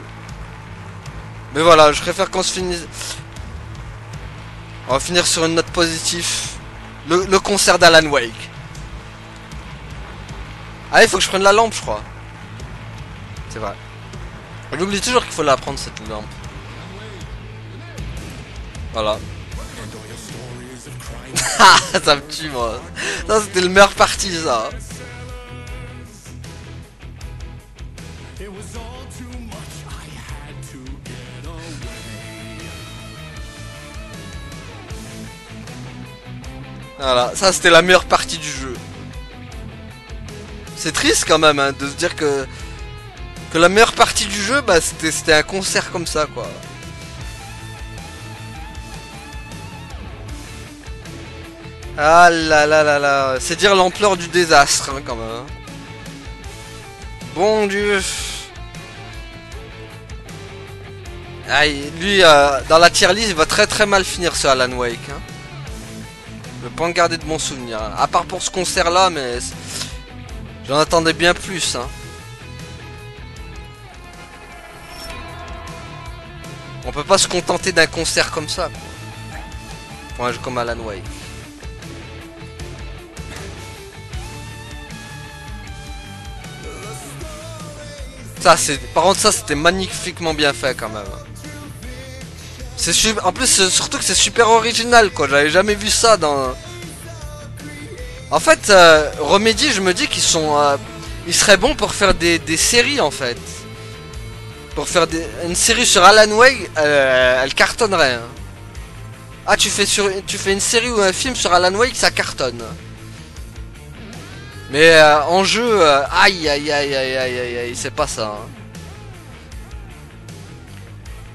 Mais voilà, je préfère qu'on se finisse... On va finir sur une note positive. Le concert d'Alan Wake. Ah, il faut que je prenne la lampe, je crois. C'est vrai. J'oublie toujours qu'il faut la prendre, cette lampe. Voilà. Ça me tue, moi. Ça, c'était le meilleur parti, ça. Voilà, ça c'était la meilleure partie du jeu. C'est triste quand même hein, de se dire que la meilleure partie du jeu, bah c'était un concert comme ça quoi. Ah là là là là, c'est dire l'ampleur du désastre hein, quand même. Bon Dieu. Ah, lui, dans la tier list, il va très très mal finir ce Alan Wake. Hein. Je vais pas en garder de mon souvenir. Hein. À part pour ce concert là, mais j'en attendais bien plus. Hein. On peut pas se contenter d'un concert comme ça. Quoi. Pour un jeu comme Alan Wake. Ça, par contre, ça c'était magnifiquement bien fait quand même. En plus, surtout que c'est super original quoi. J'avais jamais vu ça dans. En fait, Remedy, je me dis qu'ils sont. Ils seraient bons pour faire des séries en fait. Pour faire une série sur Alan Wake, elle cartonnerait. Hein. Ah, tu fais une série ou un film sur Alan Wake, ça cartonne. Mais en jeu, aïe aïe aïe aïe aïe aïe aïe, c'est pas ça. Hein.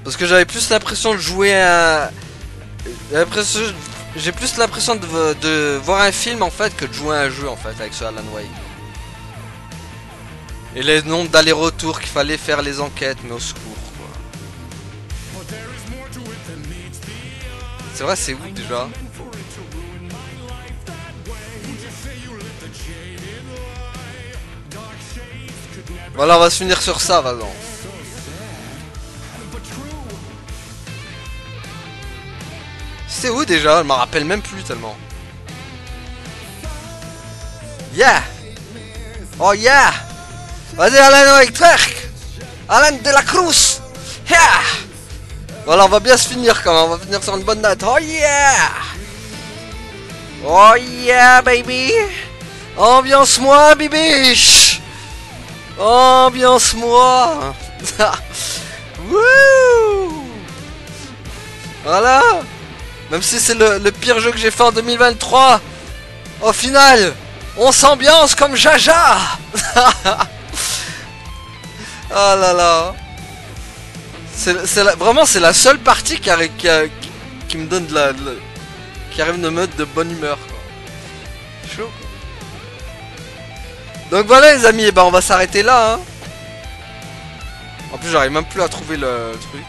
Parce que j'avais plus l'impression de jouer un... J'ai plus l'impression de voir un film en fait que de jouer à un jeu en fait avec ce Alan Wake. Et les nombres d'allers-retours qu'il fallait faire les enquêtes, mais au secours quoi. C'est vrai, c'est où déjà? Voilà, on va se finir sur ça, vas-y. C'est où déjà? Je m'en rappelle même plus tellement. Yeah! Oh yeah! Vas-y Alan Wegwerk! Alan de la Cruz! Yeah! Voilà, on va bien se finir quand même, on va finir sur une bonne note. Oh yeah! Oh yeah baby! Ambiance-moi bibiche! Ambiance-moi! Wouh! Voilà! Même si c'est le pire jeu que j'ai fait en 2023, au final, on s'ambiance comme Jaja. Oh là là. Vraiment, c'est la seule partie qui me donne qui arrive de me mettre de bonne humeur. Quoi. Chaud. Donc voilà les amis, et ben on va s'arrêter là. Hein. En plus, j'arrive même plus à trouver le truc.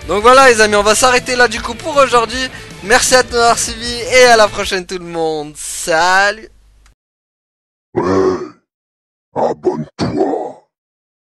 Donc voilà les amis, on va s'arrêter là du coup pour aujourd'hui. Merci à toi suivi et à la prochaine tout le monde. Salut. Ouais. Abonne